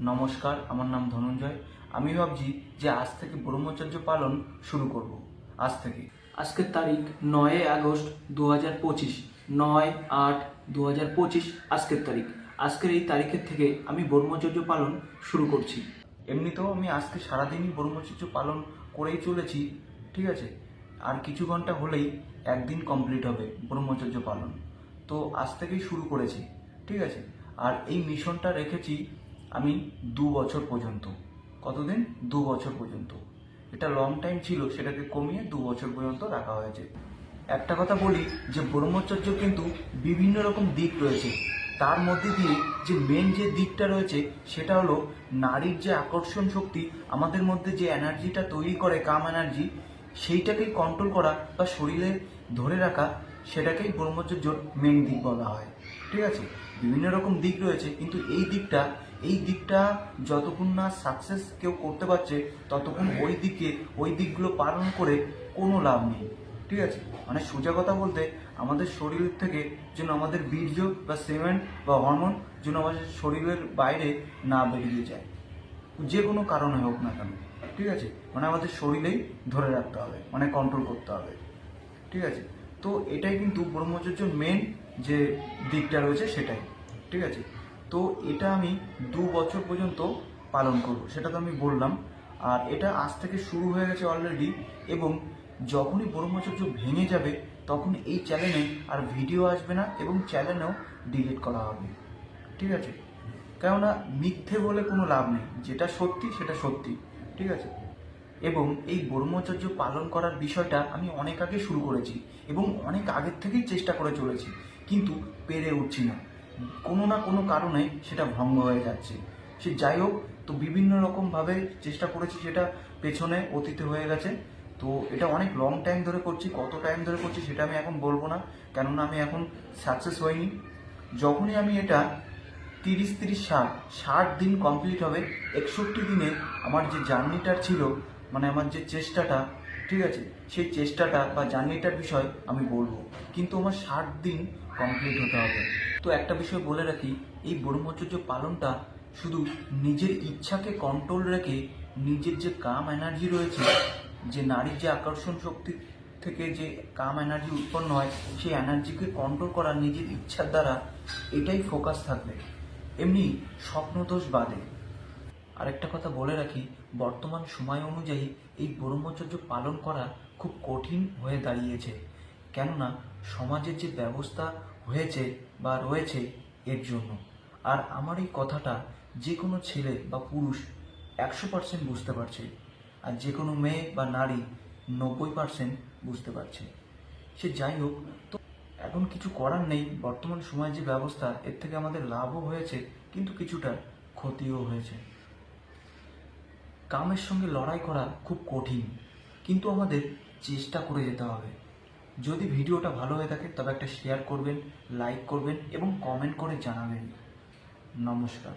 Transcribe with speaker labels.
Speaker 1: নমস্কার, আমার নাম ধনঞ্জয়। আমি ভাবছি যে আজ থেকে ব্রহ্মচর্য পালন শুরু করব। আজ থেকে। আজকের তারিখ 9 আগস্ট 2025, 9/8/2025 আজকের তারিখ। আজকের এই তারিখের থেকে আমি ব্রহ্মচর্য পালন শুরু করছি। এমনিতেও আমি আজকে সারাদিনই ব্রহ্মচর্য পালন করেই চলেছি, ঠিক আছে। আর কিছু ঘন্টা হলেই একদিন কমপ্লিট হবে ব্রহ্মচর্য পালন। তো আজ থেকেই শুরু করেছি, ঠিক আছে। আর এই মিশনটা রেখেছি আমি 2 বছর পর্যন্ত। কতদিন? 2 বছর পর্যন্ত। এটা লং টাইম ছিল, সেটাকে কমিয়ে 2 বছর পর্যন্ত রাখা হয়েছে। একটা কথা বলি যে ব্রহ্মচর্য কিন্তু বিভিন্ন রকম দিক রয়েছে। তার মধ্যে দিয়ে যে মেন যে দিকটা রয়েছে সেটা হলো নারীর যে আকর্ষণ শক্তি, আমাদের মধ্যে যে এনার্জিটা তৈরি করে, কাম এনার্জি, সেইটাকেই কন্ট্রোল করা বা শরীরে ধরে রাখা, সেটাকেই ব্রহ্মচর্যর মেন দিক বলা হয়, ঠিক আছে। বিভিন্ন রকম দিক রয়েছে, কিন্তু এই দিকটা যতক্ষণ না সাকসেস কেউ করতে পারছে ততক্ষণ ওই দিকগুলো পালন করে কোনো লাভ নেই, ঠিক আছে। মানে সোজা কথা বলতে, আমাদের শরীর থেকে যেন আমাদের বীর্য বা সেমেন্ট বা হরমোন যেন আমাদের শরীরের বাইরে না বেরিয়ে যায়, যে কোনো কারণে হোক না কেন, ঠিক আছে। মানে আমাদের শরীরেই ধরে রাখতে হবে, মানে কন্ট্রোল করতে হবে, ঠিক আছে। তো এটাই কিন্তু ব্রহ্মচর্যের মেন যে দিকটা রয়েছে সেটাই, ঠিক আছে। তো এটা আমি 2 বছর পর্যন্ত পালন করব, সেটা তো আমি বললাম। আর এটা আজ থেকে শুরু হয়ে গেছে অলরেডি, এবং যখনই ব্রহ্মচর্য ভেঙে যাবে তখন এই চ্যানেলে আর ভিডিও আসবে না, এবং চ্যানেলও ডিলিট করা হবে, ঠিক আছে। কেননা মিথ্যে বলে কোনো লাভ নেই, যেটা সত্যি সেটা সত্যি, ঠিক আছে। এবং এই ব্রহ্মচর্য পালন করার বিষয়টা আমি অনেক আগে শুরু করেছি, এবং অনেক আগের থেকেই চেষ্টা করে চলেছি, কিন্তু পেরে উঠছি না। কোনো না কোনো কারণে সেটা ভঙ্গ হয়ে যাচ্ছে। সে যাই হোক, তো বিভিন্ন রকমভাবে চেষ্টা করেছি, সেটা পেছনে অতীতে হয়ে গেছে। তো এটা অনেক লং টাইম ধরে করছি, কত টাইম ধরে করছি সেটা আমি এখন বলবো না, কেননা আমি এখন সাকসেস হইনি। যখনই আমি এটা 30-30-60 দিন কমপ্লিট হবে, 61 দিনে আমার যে জার্নিটার ছিল, মানে আমার যে চেষ্টাটা, ঠিক আছে, সেই চেষ্টাটা বা জার্নিটার বিষয় আমি বলবো, কিন্তু আমার 60 দিন কমপ্লিট হতে হবে। তো একটা বিষয় বলে রাখি, এই ব্রহ্মচর্য পালনটা শুধু নিজের ইচ্ছাকে কন্ট্রোল রেখে, নিজের যে কাম এনার্জি রয়েছে, যে নারীর যে আকর্ষণ শক্তি থেকে যে কাম এনার্জি উৎপন্ন হয়, সেই এনার্জিকে কন্ট্রোল করা নিজের ইচ্ছার দ্বারা, এটাই ফোকাস থাকবে। এমনি স্বপ্নদোষ বাদে। আরেকটা কথা বলে রাখি, বর্তমান সময় অনুযায়ী এই ব্রহ্মচর্য পালন করা খুব কঠিন হয়ে দাঁড়িয়েছে, কেননা সমাজের যে ব্যবস্থা হয়েছে বা রয়েছে এর জন্য। আর আমার এই কথাটা যে কোনো ছেলে বা পুরুষ 100% বুঝতে পারছে, আর যে কোনো মেয়ে বা নারী 90% বুঝতে পারছে। সে যাই হোক, তো এখন কিছু করার নেই। বর্তমান সময় যে ব্যবস্থা, এর থেকে আমাদের লাভও হয়েছে, কিন্তু কিছুটা ক্ষতিও হয়েছে। কামের সঙ্গে লড়াই করা খুব কঠিন, কিন্তু আমাদের চেষ্টা করে যেতে হবে। যদি ভিডিওটা ভালো হয়ে থাকে তবে একটা শেয়ার করবেন, লাইক করবেন এবং কমেন্ট করে জানাবেন। নমস্কার।